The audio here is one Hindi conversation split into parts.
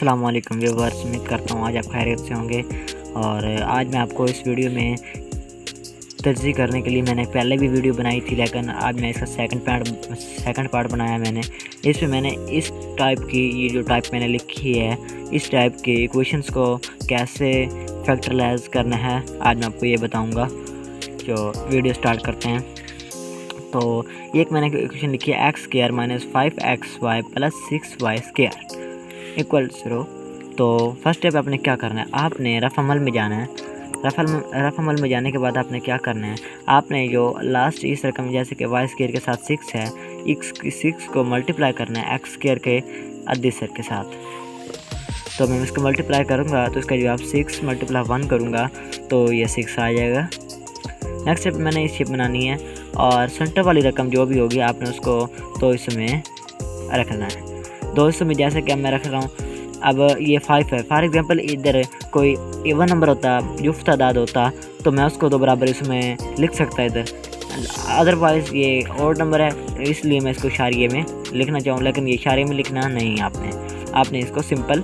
अस्सलामुअलैकुम व्यूअर्स, उम्मीद करता हूँ आज आप खैरियत से होंगे। और आज मैं आपको इस वीडियो में तर्जीह करने के लिए मैंने पहले भी वीडियो बनाई थी, लेकिन आज मैं इसका सेकंड पार्ट बनाया मैंने। इसमें मैंने इस टाइप की ये जो टाइप मैंने लिखी है, इस टाइप के इक्वेशंस को कैसे फैक्टराइज करना है आज मैं आपको ये बताऊँगा। जो वीडियो स्टार्ट करते हैं तो एक मैंने इक्वेशन लिखी है x² - 5xy + 6y² = 0। तो फर्स्ट स्टेप आपने क्या करना है, आपने रफ़ अमल में जाना है। रफ़ अमल में जाने के बाद आपने क्या करना है, आपने जो लास्ट इस रकम जैसे कि y² के साथ 6 है, 6 को मल्टीप्लाई करना है x² के अदिसर के साथ। तो मैं इसको मल्टीप्लाई करूँगा तो इसका जवाब 6 × 1 करूँगा तो ये 6 आ जाएगा। नेक्स्ट स्टेप मैंने इस शेप बनानी है और सेंटर वाली रकम जो भी होगी आपने उसको 2 हिस्सों में रखना है। 2 हिस्सों में जैसे कि मैं रख रहा हूँ, अब ये 5 है। फॉर एग्जांपल इधर कोई इवन नंबर होता, जुफ्त तादाद होता, तो मैं उसको 2 बराबर इसमें लिख सकता इधर। अदरवाइज़ ये ऑड नंबर है, इसलिए मैं इसको इशारे में लिखना चाहूँ, लेकिन ये इशारे में लिखना नहीं आपने इसको सिंपल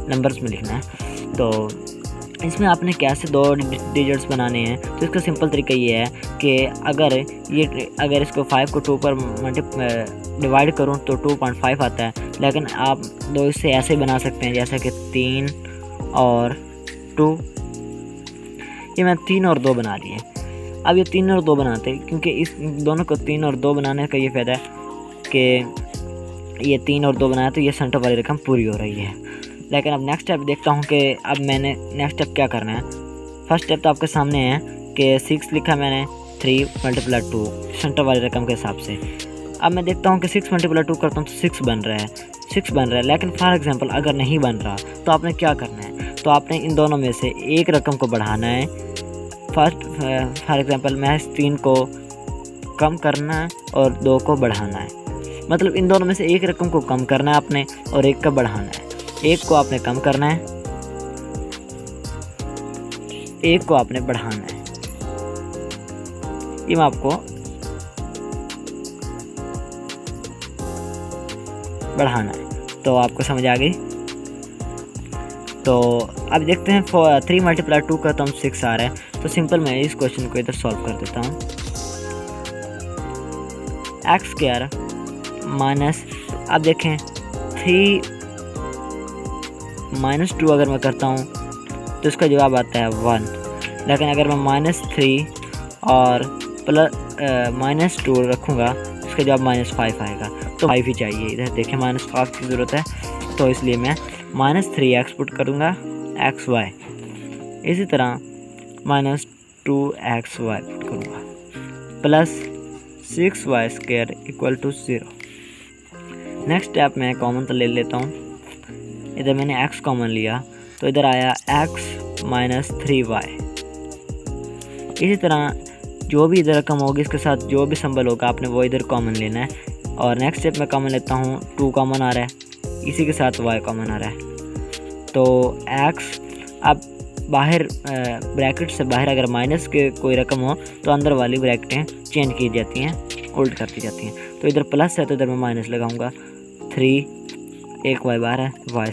नंबर्स में लिखना है। तो इसमें आपने कैसे 2 डिजिट्स बनाने हैं, तो इसका सिंपल तरीका ये है कि अगर इसको 5 को 2 पर डिवाइड करूँ तो 2.5 आता है, लेकिन आप 2 इससे ऐसे बना सकते हैं जैसा कि 3 और 2। ये मैं 3 और 2 बना लिए। अब ये 3 और 2 बनाते हैं क्योंकि इस दोनों को 3 और 2 बनाने का ये फ़ायदा है कि ये 3 और 2 बनाया तो ये सेंटर वाली रकम पूरी हो रही है। लेकिन अब नेक्स्ट स्टेप देखता हूँ कि अब मैंने नेक्स्ट स्टेप क्या करना है। फर्स्ट स्टेप तो आपके सामने है कि 6 लिखा मैंने, 3 × 2 सेंटर वाली रकम के हिसाब से। अब मैं देखता हूँ कि 6 × 2 करता हूँ तो 6 बन रहा है, लेकिन फॉर एग्जांपल अगर नहीं बन रहा तो आपने क्या करना है, तो आपने इन दोनों में से एक रकम को बढ़ाना है। फॉर एग्जांपल मैं 3 को कम करना है और 2 को बढ़ाना है, मतलब इन दोनों में से एक रकम को कम करना है आपने और एक का बढ़ाना है। एक को आपने कम करना है, एक को आपने बढ़ाना है। ये मैं आपको बढ़ाना है, तो आपको समझ आ गई। तो अब देखते हैं 3 × 2 का तो हम 6 आ रहा है, तो सिंपल मैं इस क्वेश्चन को इधर सॉल्व कर देता हूँ। x² माइनस, अब देखें 3 -2 अगर मैं करता हूँ तो इसका जवाब आता है 1, लेकिन अगर मैं -3 और -2 रखूँगा तो इसका जवाब -5 आएगा। तो 5 ही चाहिए, इधर देखें -5 की ज़रूरत है, तो इसलिए मैं -3x पुट करूँगा xy, इसी तरह -2xy पुट करूँगा प्लस 6y² = 0। नेक्स्ट स्टेप मैं कॉमन तो ले लेता हूँ। इधर मैंने x कॉमन लिया तो इधर आया x - 3y। इसी तरह जो भी इधर रकम होगी इसके साथ जो भी सिंबल होगा आपने वो इधर कॉमन लेना है। और नेक्स्ट स्टेप में कॉमन लेता हूँ, 2 कॉमन आ रहा है, इसी के साथ y कॉमन आ रहा है। तो x, अब बाहर ब्रैकेट से बाहर अगर माइनस के कोई रकम हो तो अंदर वाली ब्रैकेटें चेंज की जाती हैं, उल्ट कर दी जाती हैं। तो इधर प्लस है तो इधर मैं माइनस लगाऊंगा। 3 एक y बार है, y²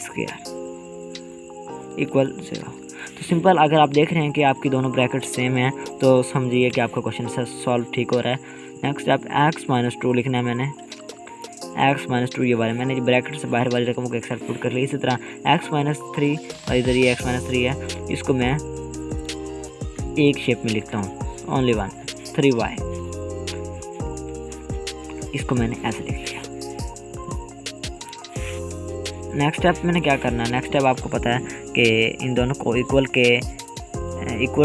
= 0। तो सिंपल अगर आप देख रहे हैं कि आपकी दोनों ब्रैकेट सेम हैं तो समझिए कि आपका क्वेश्चन सॉल्व ठीक हो रहा है। नेक्स्ट आप x - 2 लिखना है मैंने, x - 2 ये वाले मैंने ब्रैकेट से बाहर वाली रकमों को एक साथ पुट कर लिया। इसी तरह x - 3 और इधर ये x - 3 है, इसको मैं एक शेप में लिखता हूँ, ओनली 1, 3y, इसको मैंने ऐसे लिख लिया। नेक्स्ट स्टेप मैंने क्या करना है, नेक्स्ट स्टेप आपको पता है कि इन दोनों को इक्वल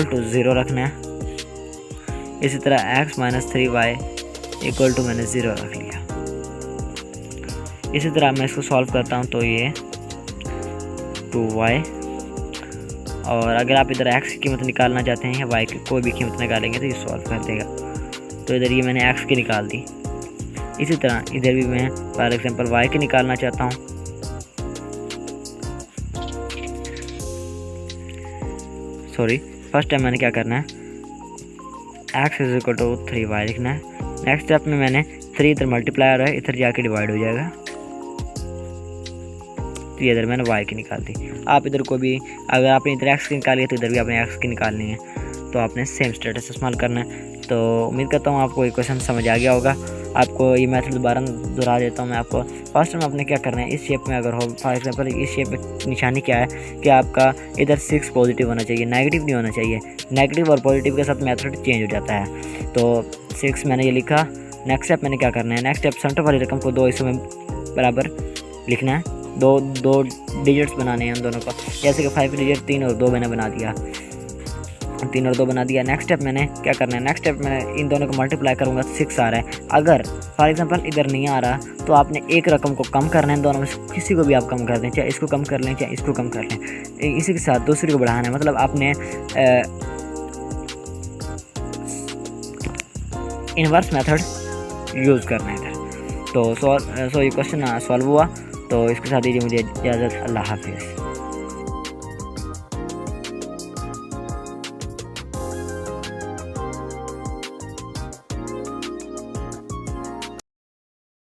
टू 0 रखना है। इसी तरह x - 3y = मैंने 0 रख लिया। इसी तरह मैं इसको सॉल्व करता हूँ तो ये 2y, और अगर आप इधर x की कीमत निकालना चाहते हैं या y की कोई भी कीमत निकालेंगे तो ये सॉल्व कर देगा। तो इधर ये मैंने x की निकाल दी। इसी तरह इधर भी मैं फॉर एग्जांपल y की निकालना चाहता हूँ, फर्स्ट टाइम मैंने क्या करना है, x = 3y लिखना है। नेक्स्ट स्टेप में मैंने 3 इधर मल्टीप्लाई हो रहा है, इधर जाके डिवाइड हो जाएगा। तो ये इधर मैंने वाई की निकाल दी। आप इधर को भी अगर आपने इधर एक्स की निकाली है तो इधर भी आपने एक्स की निकालनी है, तो आपने सेम स्टेटस इस्तेमाल करना है। तो उम्मीद करता हूँ आपको ये क्वेश्चन समझ आ गया होगा। आपको ये मेथड दोबारा दोहरा देता हूँ मैं आपको। फर्स्ट में आपने क्या करना है, इस शेप में अगर हो, फॉर एग्जांपल इस शेप में निशानी क्या है कि आपका इधर 6 पॉजिटिव होना चाहिए, नेगेटिव नहीं होना चाहिए। नेगेटिव और पॉजिटिव के साथ मेथड चेंज हो जाता है। तो 6 मैंने ये लिखा। नेक्स्ट स्टेप मैंने क्या करना है, नेक्स्ट स्टेप सेंटर वाली रकम को 2 हिस्सों में बराबर लिखना है। दो डिजिट्स बनाने हैं उन दोनों का, जैसे कि 5 डिजिट 3 और 2 मैंने बना दिया, 3 और 2 बना दिया। नेक्स्ट स्टेप मैंने क्या करना है, नेक्स्ट स्टेप मैंने इन दोनों को मल्टीप्लाई करूँगा, 6 आ रहा है। अगर फॉर एग्जांपल इधर नहीं आ रहा तो आपने एक रकम को कम करना है, दोनों में किसी को भी आप कम कर दें, चाहे इसको कम कर लें चाहे इसको कम कर लें, इसी के साथ दूसरी को बढ़ाना है। मतलब आपने इन्वर्स मेथड यूज़ करना है इधर। तो ये क्वेश्चन सॉल्व हुआ। तो इसके साथ दीजिए मुझे इजाज़त। अल्लाह हाफिज़।